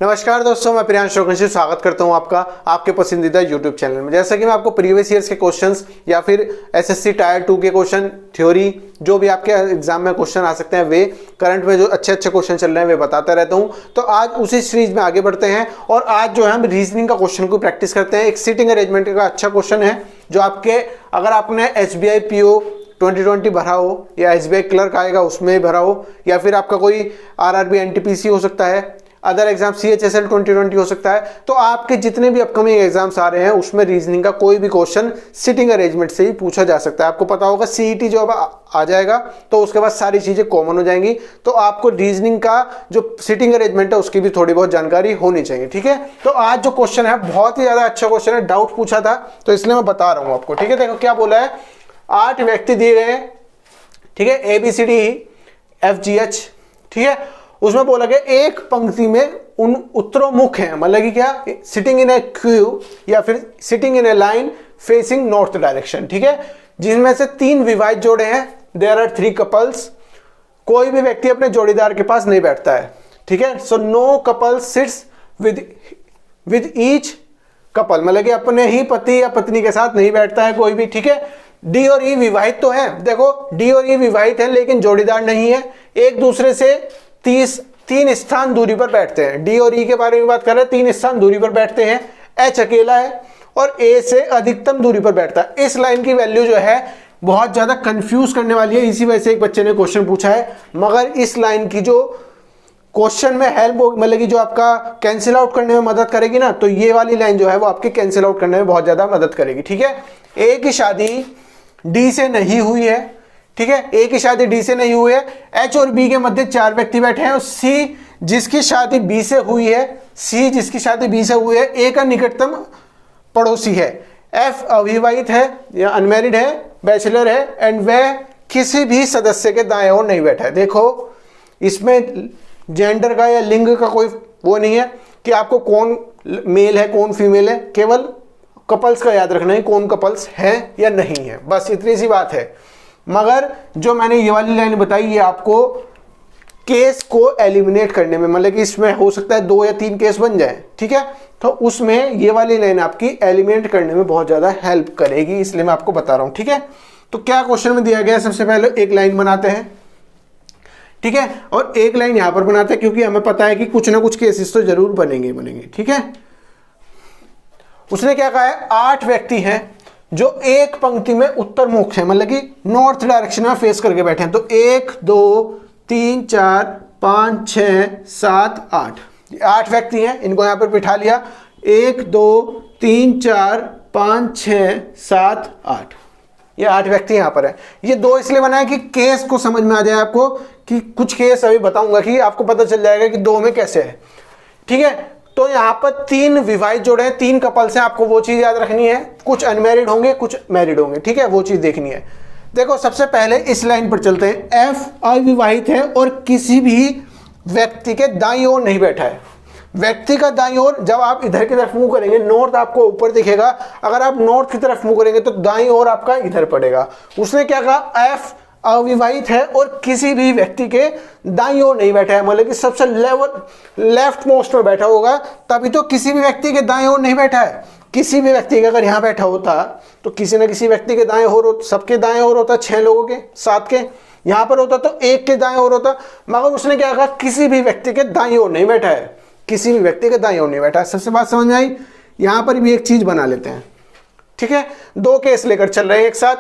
नमस्कार दोस्तों, मैं प्रियांश चौकसी स्वागत करता हूं आपका आपके पसंदीदा YouTube चैनल में। जैसा कि मैं आपको प्रीवियस ईयर्स के क्वेश्चंस या फिर एसएससी टायर 2 के क्वेश्चन, थ्योरी, जो भी आपके एग्जाम में क्वेश्चन आ सकते हैं, वे करंट में जो अच्छे क्वेश्चन चल रहे हैं वे बताता रहता हूं। तो आज उसी सीरीज में आगे बढ़ते हैं और आज जो है हम रीजनिंग का क्वेश्चन को प्रैक्टिस करते हैं। एक सीटिंग अरेंजमेंट का अच्छा क्वेश्चन है जो आपके, अगर आपने SBI PO 2020 भरा हो या SBI क्लर्क आएगा उसमें भरा हो, या फिर आपका कोई RRB NTPC हो सकता है, अदर एग्जाम CHSL 2020 हो सकता है, तो आपके जितने भी अपकमिंग एग्जाम्स आ रहे हैं उसमें रीजनिंग का कोई भी क्वेश्चन सिटिंग अरेंजमेंट से ही पूछा जा सकता है। आपको पता होगा CET जो अब आ जाएगा तो उसके बाद सारी चीजें कॉमन हो जाएंगी, तो आपको रीजनिंग का जो सिटिंग अरेंजमेंट है उसकी भी थोड़ी बहुत जानकारी होनी चाहिए। ठीक है, तो आज जो क्वेश्चन है बहुत ही ज्यादा अच्छा क्वेश्चन है, डाउट पूछा था तो इसलिए मैं बता रहा हूं आपको। ठीक है, देखो क्या बोला है, 8 व्यक्ति दिए गए हैं, ठीक है, ABCDEFGH, ठीक है, उसमें बोला गया एक पंक्ति में उन उत्तरोन्मुख हैं, मतलब कि क्या, सिटिंग इन ए क्यू या फिर sitting in A line facing north direction, ठीक है, जिनमें से 3 विवाहित जोड़े हैं, देयर आर 3 कपल्स। कोई भी व्यक्ति अपने जोड़ीदार के पास नहीं बैठता है, ठीक है, so no couple sits with each couple, मतलब कि अपने ही पति या पत्नी के साथ नहीं बैठता है कोई भी। ठीक है, डी और ई विवाहित तो है, देखो डी और ई विवाहित है लेकिन जोड़ीदार नहीं है, एक दूसरे से 3 स्थान दूरी पर बैठते हैं। डी और ई के बारे में बात कर रहे हैं, 3 स्थान दूरी पर बैठते हैं। एच अकेला है और ए से अधिकतम दूरी पर बैठता है। इस लाइन की वैल्यू जो है बहुत ज्यादा कंफ्यूज करने वाली है, इसी वजह से एक बच्चे ने क्वेश्चन पूछा है, मगर इस लाइन की जो क्वेश्चन में हेल्प, मतलब कि जो आपका कैंसिल आउट करने में मदद करेगी ना, तो ये वाली लाइन जो है वो आपके कैंसिल आउट करने में बहुत ज्यादा मदद करेगी। ठीक है, ए की शादी डी से नहीं हुई है, ठीक है, ए की शादी डी से नहीं हुई है, एच और बी के मध्य 4 व्यक्ति बैठे हैं और सी जिसकी शादी बी से हुई है, सी जिसकी शादी बी से हुई है, ए का निकटतम पड़ोसी है, एफ अविवाहित है या अनमैरिड है, बैचलर है, एंड वह किसी भी सदस्य के दाएं ओर नहीं बैठा है। देखो इसमें जेंडर का या लिंग का कोई वो नहीं है कि आपको कौन मेल है कौन फीमेल है, केवल कपल्स का याद रखना है, कौन कपल्स है या नहीं है, बस इतनी सी बात है। मगर जो मैंने ये वाली लाइन बताई ये आपको केस को एलिमिनेट करने में, मतलब कि इसमें हो सकता है 2 या 3 केस बन जाए, ठीक है, तो उसमें ये वाली लाइन आपकी एलिमिनेट करने में बहुत ज्यादा हेल्प करेगी, इसलिए मैं आपको बता रहा हूं। ठीक है, तो क्या क्वेश्चन में दिया गया है, सबसे पहले एक लाइन बनाते हैं, ठीक है, और एक लाइन यहां पर बनाते हैं क्योंकि हमें पता है कि कुछ ना कुछ केसेस तो जरूर बनेंगे। ठीक है, उसने क्या कहा है, 8 व्यक्ति हैं जो एक पंक्ति में उत्तरमुख है, मतलब कि नॉर्थ डायरेक्शन में फेस करके बैठे हैं। तो 1 2 3 4 5 6 7 8, 8 व्यक्ति हैं, इनको यहां पर बिठा लिया, 1 2 3 4 5 6 7 8, ये 8 व्यक्ति यहां पर है। ये 2 इसलिए बनाया कि केस को समझ में आ जाए आपको, कि कुछ केस अभी बताऊंगा कि आपको पता चल जाएगा कि 2 में कैसे है। ठीक है, तो यहाँ पर 3 विवाहित जोड़े हैं, 3 कपल्स हैं, आपको वो चीज याद रखनी है, कुछ अनमैरिड होंगे कुछ मैरिड होंगे, ठीक है, वो चीज देखनी है। देखो सबसे पहले इस लाइन पर चलते हैं, एफ अविवाहित है और किसी भी व्यक्ति के दाईं ओर नहीं बैठा है। व्यक्ति का दाईं ओर, जब आप इधर की तरफ मुंह करेंगे नॉर्थ आपको ऊपर दिखेगा, अगर आप नॉर्थ की तरफ मुंह करेंगे तो दाईं ओर आपका इधर पड़ेगा। उसने क्या कहा, एफ अविवाहित है और किसी भी व्यक्ति के दाईं ओर नहीं बैठा है, मतलब कि सबसे लेफ्ट मोस्ट में बैठा होगा, तभी तो किसी भी व्यक्ति के दाईं ओर नहीं बैठा है। किसी भी व्यक्ति के अगर यहाँ बैठा होता तो किसी न किसी व्यक्ति के दाएं ओर, सबके दाएं ओर होता, 6 लोगों के 7 के, यहाँ पर होता तो 1 के दाएं ओर होता, मगर उसने क्या कहा, किसी भी व्यक्ति के दाईं ओर नहीं बैठा है, किसी भी व्यक्ति के दाईं ओर नहीं बैठा है। सबसे बात समझ में आई, यहाँ पर भी एक चीज बना लेते हैं। ठीक है, 2 केस लेकर चल रहे हैं एक साथ,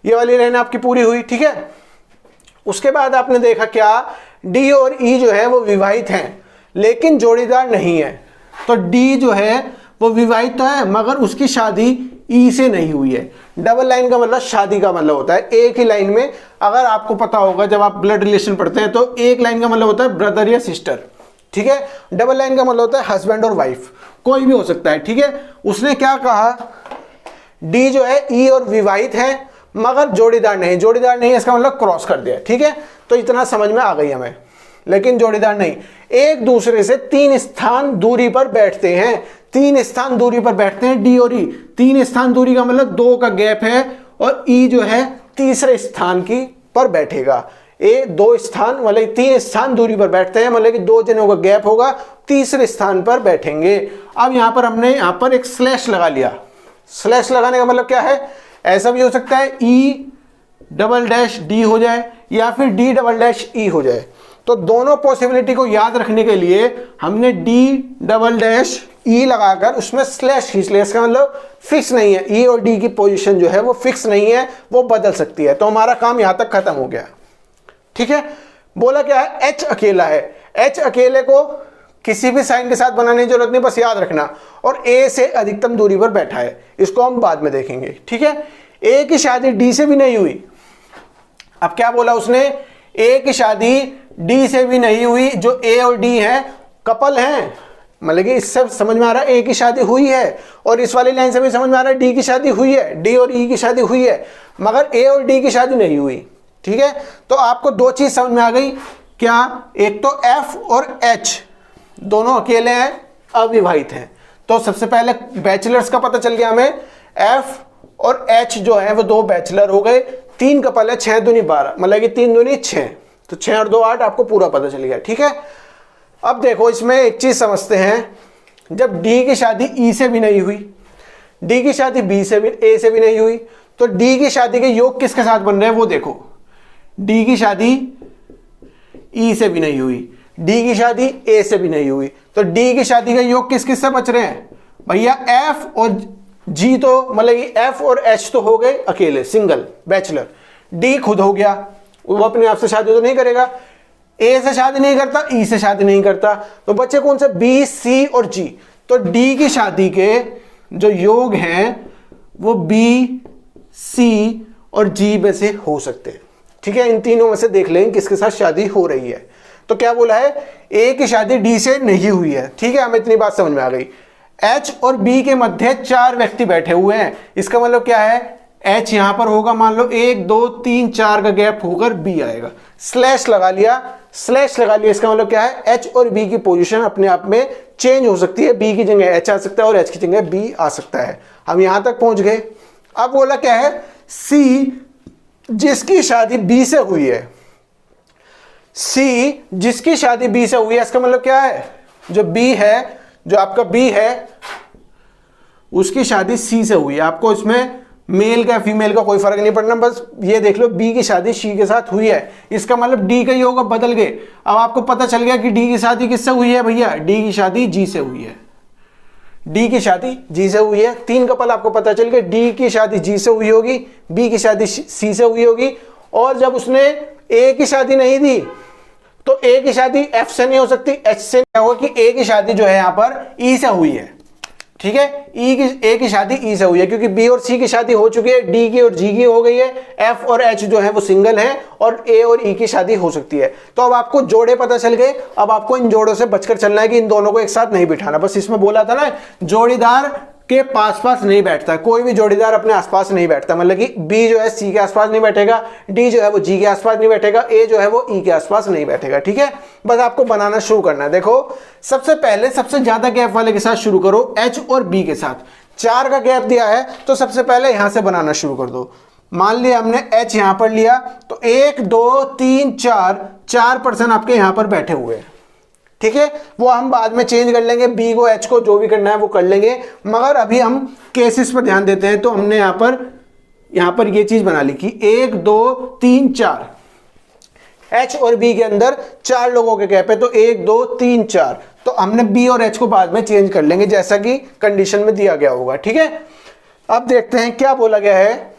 ये वाली लाइन आपकी पूरी हुई। ठीक है, उसके बाद आपने देखा क्या, डी और ई जो है वो विवाहित हैं लेकिन जोड़ीदार नहीं है। तो डी जो है वो विवाहित तो है मगर उसकी शादी ई से नहीं हुई है। डबल लाइन का मतलब शादी का मतलब होता है, एक ही लाइन में, अगर आपको पता होगा जब आप ब्लड रिलेशन पढ़ते हैं तो एक लाइन का मतलब होता है ब्रदर या सिस्टर, ठीक है, डबल लाइन का मतलब होता है हस्बैंड और वाइफ, कोई भी हो सकता है। ठीक है, उसने क्या कहा, डी जो है ई और विवाहित है मगर जोड़ीदार नहीं, जोड़ीदार नहीं इसका मतलब क्रॉस कर दिया। ठीक है, तो इतना समझ में आ गई हमें, लेकिन जोड़ीदार नहीं, एक दूसरे से 3 स्थान दूरी पर बैठते हैं, 3 स्थान दूरी पर बैठते हैं डी और ई। 3 स्थान दूरी का मतलब 2 का गैप है और ई जो है तीसरे स्थान की पर बैठेगा। ए 2 स्थान मतलब 3 स्थान दूरी पर बैठते हैं, मतलब कि 2 जनों का गैप होगा, तीसरे स्थान पर बैठेंगे। अब यहाँ पर हमने यहाँ पर एक स्लैश लगा लिया। स्लैश लगाने का मतलब क्या है, ऐसा भी हो सकता है E"D हो जाए या फिर D"E हो जाए। तो दोनों पॉसिबिलिटी को याद रखने के लिए हमने D"E लगाकर उसमें स्लैश खींच लिया। इसका मतलब फिक्स नहीं है, E और D की पोजीशन जो है वो फिक्स नहीं है, वो बदल सकती है। तो हमारा काम यहां तक खत्म हो गया। ठीक है, बोला क्या है, H अकेला है। H अकेले को किसी भी साइन के साथ बनाने की जरूरत नहीं, बस याद रखना। और A से अधिकतम दूरी पर बैठा है, इसको हम बाद में देखेंगे। ठीक है, A की शादी D से भी नहीं हुई। अब क्या बोला उसने, A की शादी D से भी नहीं हुई। जो A और D हैं कपल हैं, मतलब कि इससे समझ में आ रहा है A की शादी हुई है, और इस वाली लाइन से भी समझ में आ रहा है D की शादी हुई है, D और E की शादी हुई है, मगर A और D की शादी नहीं हुई। ठीक है, तो आपको 2 चीज समझ में आ गई क्या, एक तो F और H दोनों अकेले हैं, अविवाहित हैं। तो सबसे पहले बैचलर्स का पता चल गया हमें, F और H जो है वो 2 बैचलर हो गए। 3 कपल है, 6 दूनी 12, मतलब कि 3 दूनी 6, तो 6 और 2 8, आपको पूरा पता चल गया। ठीक है, अब देखो इसमें एक चीज समझते हैं, जब D की शादी E से भी नहीं हुई, D की शादी B से भी A से भी नहीं हुई, तो D की शादी के योग किसके साथ बन रहे हैं वो देखो। D की शादी E से भी नहीं हुई, D की शादी A से भी नहीं हुई, तो D की शादी के योग किस किस से बच रहे हैं भैया, F और G, तो मतलब कि F और H तो हो गए अकेले सिंगल बैचलर। D खुद हो गया, वो अपने आप से शादी तो नहीं करेगा, A से शादी नहीं करता, E से शादी नहीं करता, तो बच्चे कौन से, B, C और G। तो D की शादी के जो योग हैं वो B, C और G में से हो सकते हैं। ठीक है, इन तीनों में से देख लेंगे किसके साथ शादी हो रही है। तो क्या बोला है, A की शादी D से नहीं हुई है। ठीक है, हमें इतनी बात समझ में आ गई। H और B के मध्य 4 व्यक्ति बैठे हुए हैं, इसका मतलब क्या है, H यहां पर होगा, मान लो 1 2 3 4 का गैप होकर B आएगा। स्लैश लगा लिया, स्लैश लगा लिया, इसका मतलब क्या है, H और B की पोजीशन अपने आप में चेंज हो सकती है। B की जगह H आ सकता है और H की जगह B आ सकता है। हम यहां तक पहुंच गए। अब बोला क्या है, C जिसकी शादी B से हुई है, C जिसकी शादी B से हुई है, इसका मतलब क्या है, जो B है, जो आपका B है उसकी शादी C से हुई है। आपको इसमें मेल का फीमेल का कोई फर्क नहीं पड़ना, बस ये देख लो B की शादी C के साथ हुई है, इसका मतलब D का योग अब बदल गए। अब आपको पता चल गया कि D की शादी किससे हुई है भैया, D की शादी G से हुई है। D की शादी G से हुई है। 3 कपल आपको पता चल गए, D की शादी G से हुई होगी, B की शादी C से हुई होगी, और जब उसने A की शादी नहीं दी तो A की शादी F से नहीं हो सकती, H से क्या होगा कि A की शादी जो है यहाँ पर E से हुई है। ठीक है, A की शादी E से हुई है, क्योंकि B और C की शादी हो चुकी है, D की और G की हो गई है, F और H जो है वो सिंगल है, और A और E की शादी हो सकती है। तो अब आपको जोड़े पता चल गए। अब आपको इन जोड़ों से बचकर चलना है कि इन दोनों को एक साथ नहीं बिठाना। बस इसमें बोला था ना, जोड़ीदार के पास पास नहीं बैठता, कोई भी जोड़ीदार अपने आसपास नहीं बैठता, मतलब कि B जो है C के आसपास नहीं बैठेगा, D जो है वो G के आसपास नहीं बैठेगा, A जो है वो E के आसपास नहीं बैठेगा। ठीक है, बस आपको बनाना शुरू करना है। देखो सबसे पहले सबसे ज्यादा गैप वाले के साथ शुरू करो, H और B के साथ। 4 का गैप दिया है तो सबसे पहले यहां से बनाना शुरू कर दो। मान लिया हमने H यहां पर लिया, तो 1 2 3 4 पर्सन आपके यहां पर बैठे हुए हैं। ठीक है, वो हम बाद में चेंज कर लेंगे, B को H को जो भी करना है वो कर लेंगे, मगर अभी हम केसेस पर ध्यान देते हैं। तो हमने यहां पर ये चीज बना ली कि 1 2 3 4, H और B के अंदर 4 लोगों के गैप है, तो 1 2 3 4, तो हमने B और H को बाद में चेंज कर लेंगे जैसा कि कंडीशन में दिया गया होगा। ठीक है, अब देखते हैं क्या बोला गया है।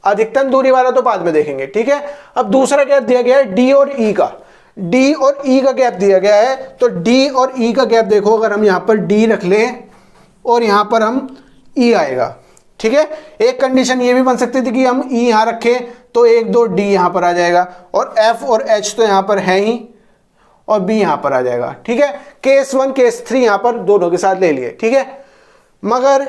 अधिकतम दूरी वाला तो बाद में देखेंगे। ठीक है, अब दूसरा गैप दिया गया है D और E का। D और E का गैप दिया गया है, तो D और E का गैप देखो, अगर हम यहां पर D रख लें और यहां पर हम E आएगा। ठीक है, एक कंडीशन ये भी बन सकती थी कि हम E यहां रखें तो 1 2 D यहां पर आ जाएगा, और F और H तो यहां पर है ही, और B यहां पर आ जाएगा। ठीक है, केस 1 केस 3 यहां पर दोनों के साथ ले लिए। ठीक है, मगर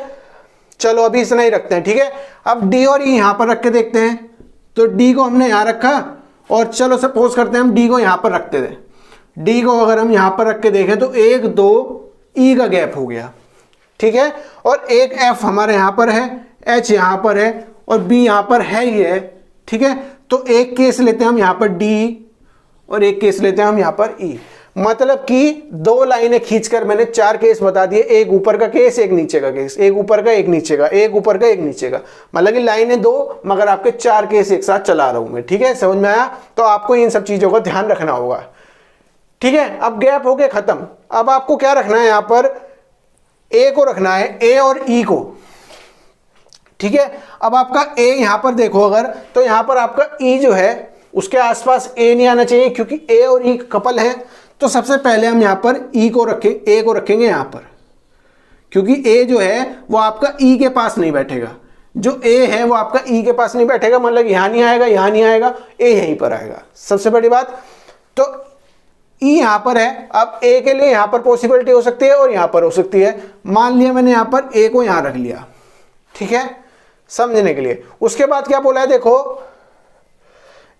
चलो अभी इतना ही रखते हैं। ठीक है, अब D और E यहां पर रख के देखते हैं। तो D को हमने यहां रखा, और चलो सपोज करते हैं हम D को यहां पर रखते थे। D को अगर हम यहां पर रख के देखें तो 1 2 E का गैप हो गया। ठीक है, और एक F हमारे यहां पर है, H यहां पर है, और B यहां पर है ही है। ठीक है, तो एक केस लेते हैं हम यहाँ पर डी और एक केस लेते हैं हम यहाँ पर ई। मतलब कि दो लाइनें खींचकर मैंने 4 केस बता दिए, एक ऊपर का केस, एक नीचे का केस, एक ऊपर का, एक नीचे का, एक ऊपर का, एक नीचे का। मतलब कि लाइनें 2 मगर आपके 4 केस एक साथ चला रहा हूं मैं। ठीक है, समझ में आया? तो आपको इन सब चीजों का ध्यान रखना होगा। ठीक है, अब गैप हो गया खत्म। अब आपको क्या रखना है, यहां पर ए को रखना है, ए और ई को। ठीक है, अब आपका ए यहां पर देखो अगर, तो यहां पर आपका ई जो है उसके आसपास ए नहीं आना चाहिए, क्योंकि ए और ई कपल है। तो सबसे पहले हम यहां पर ई को रखें, ए को रखेंगे यहां पर, क्योंकि ए जो है वो आपका ई के पास नहीं बैठेगा। जो ए है वो आपका ई के पास नहीं बैठेगा, मतलब यहां नहीं आएगा, यहां नहीं आएगा, ए यहीं पर आएगा। सबसे बड़ी बात तो ई यहां पर है। अब ए के लिए यहां पर पॉसिबिलिटी हो सकती है और यहां पर हो सकती है। मान लिया मैंने यहां पर ए को यहां रख लिया। ठीक है, समझने के लिए। उसके बाद क्या बोला है देखो,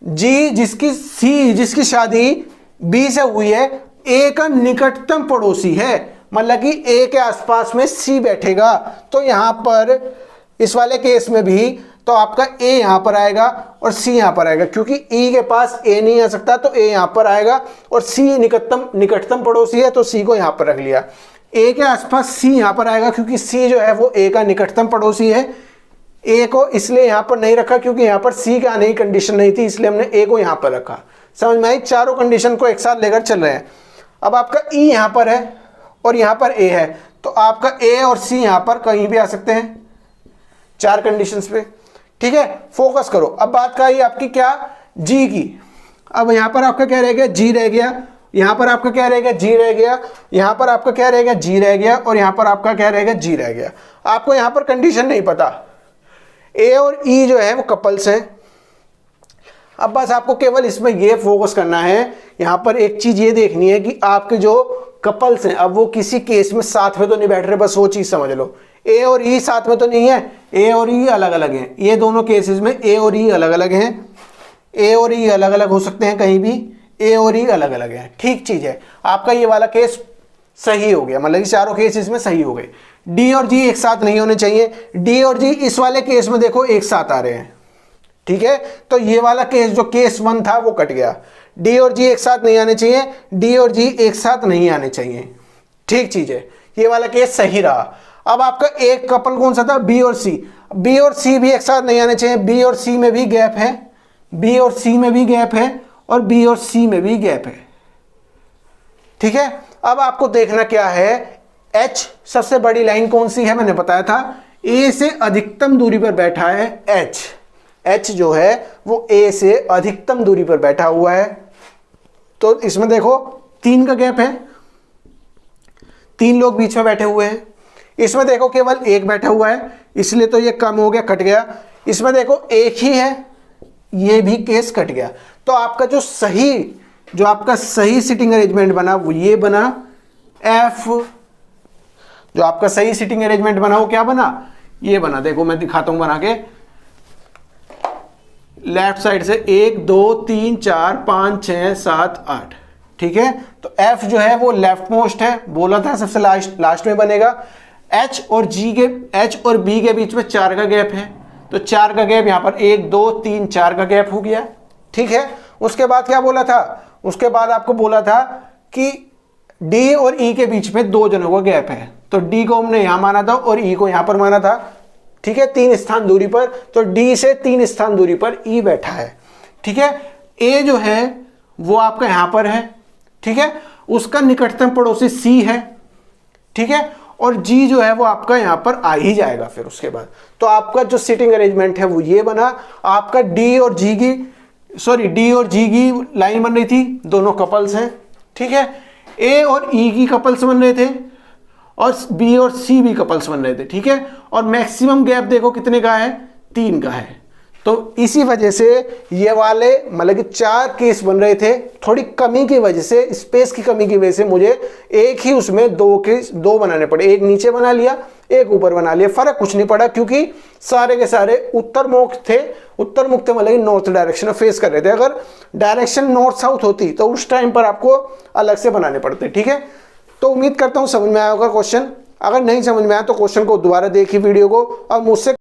जी जिसकी शादी बी से हुई है, ए का निकटतम पड़ोसी है। मतलब कि ए के आसपास में सी बैठेगा। तो यहां पर इस वाले केस में भी तो आपका ए यहां पर आएगा और सी यहां पर आएगा, क्योंकि ई के पास ए नहीं आ सकता, तो ए यहां पर आएगा। और सी निकटतम पड़ोसी है, तो सी को यहां पर रख लिया। ए के आसपास सी यहां पर आएगा, क्योंकि सी जो है वो ए का निकटतम पड़ोसी है। ए को इसलिए यहां पर नहीं रखा क्योंकि यहां पर सी का आने की कंडीशन नहीं थी, इसलिए हमने ए को यहां पर रखा। समझ में आई? चारों कंडीशन को एक साथ लेकर चल रहे हैं। अब आपका ई यहां पर है और यहां पर ए है, तो आपका ए और सी यहां पर कहीं भी आ सकते हैं 4 कंडीशंस पे। ठीक है, फोकस करो। अब बात का ये आपकी क्या, जी की। अब यहां पर आपका क्या रह गया, जी रह गया। यहां पर आपका क्या रहेगा, जी रह गया। यहां पर आपका क्या रहेगा, जी रह गया। और यहां पर आपका क्या रहेगा, जी रह गया। आपको यहां पर कंडीशन नहीं पता। ए और ई जो है वो कपल्स हैं। अब बस आपको केवल इसमें ये फोकस करना है, यहां पर एक चीज ये देखनी है कि आपके जो कपल्स हैं, अब वो किसी केस में साथ में तो नहीं बैठ रहे, बस वो चीज समझ लो। ए और ई साथ में तो नहीं है, ए और ई अलग अलग हैं। ये दोनों केसेस में ए और ई अलग अलग हैं। ए और ई अलग अलग हो सकते हैं कहीं भी, ए और ई अलग अलग हैं। ठीक चीज है, आपका ये वाला केस सही हो गया, मतलब कि चारों केस इसमें सही हो गए। डी और जी एक साथ नहीं होने चाहिए। डी और जी इस वाले केस में देखो एक साथ आ रहे हैं। ठीक है, तो ये वाला केस जो केस 1 था वो कट गया। डी और जी एक साथ नहीं आने चाहिए, डी और जी एक साथ नहीं आने चाहिए। ठीक चीज है, ये वाला केस सही रहा। अब आपका एक कपल कौन सा था, बी और सी। बी और सी भी एक साथ नहीं आने चाहिए। बी और सी में भी गैप है, बी और सी में भी गैप है, और बी और सी में भी गैप है। ठीक है, अब आपको देखना क्या है, एच सबसे बड़ी लाइन कौन सी है, मैंने बताया था ए से अधिकतम दूरी पर बैठा है एच। एच जो है वो ए से अधिकतम दूरी पर बैठा हुआ है। तो इसमें देखो 3 का गैप है, 3 लोग बीच में बैठे हुए हैं। इसमें देखो केवल 1 बैठा हुआ है, इसलिए तो ये कम हो गया, कट गया। इसमें देखो 1 ही है, ये भी केस कट गया। तो आपका जो आपका सही सिटिंग अरेंजमेंट बना वो ये बना एफ। जो आपका सही सिटिंग अरेंजमेंट बना वो क्या बना, ये बना। देखो मैं दिखाता हूं बना के, लेफ्ट साइड से 1 2 3 4 5 6 7 8। ठीक है, तो एफ जो है वो लेफ्ट मोस्ट है, बोला था सबसे लास्ट में बनेगा। एच और बी के बीच में 4 का गैप है, तो 4 का गैप यहां पर 1 2 3 4 का गैप हो गया। ठीक है, उसके बाद क्या बोला था, उसके बाद आपको बोला था कि डी और ई के बीच में 2 जनों का गैप है, तो डी को हमने यहां माना था और ई को यहां पर माना था। ठीक है, 3 स्थान दूरी पर, तो डी से 3 स्थान दूरी पर ई बैठा है। ठीक है, ए जो है वो आपका यहां पर है। ठीक है, उसका निकटतम पड़ोसी सी है। ठीक है, और जी जो है वो आपका यहां पर आ ही जाएगा फिर उसके बाद। तो आपका जो सिटिंग अरेंजमेंट है वो ये बना। आपका डी और जी की लाइन बन रही थी, दोनों कपल्स हैं। ठीक है, ए और ई की कपल्स बन रहे थे और बी और सी भी कपल्स बन रहे थे। ठीक है, और मैक्सिमम गैप देखो कितने का है, 3 का है। तो इसी वजह से ये वाले मतलब कि 4 केस बन रहे थे। थोड़ी कमी की वजह से, स्पेस की कमी की वजह से मुझे एक ही उसमें 2 बनाने पड़े। एक नीचे बना लिया, एक ऊपर बना लिया, फर्क कुछ नहीं पड़ा, क्योंकि सारे के सारे उत्तरमुख थे मतलब कि नॉर्थ डायरेक्शन में फेस कर रहे थे। अगर डायरेक्शन नॉर्थ साउथ होती तो उस टाइम पर आपको अलग से बनाने पड़ते। ठीक है, तो उम्मीद करता हूं समझ में आया होगा क्वेश्चन। अगर नहीं समझ में आया तो क्वेश्चन को दोबारा देखिए वीडियो को, और मुझसे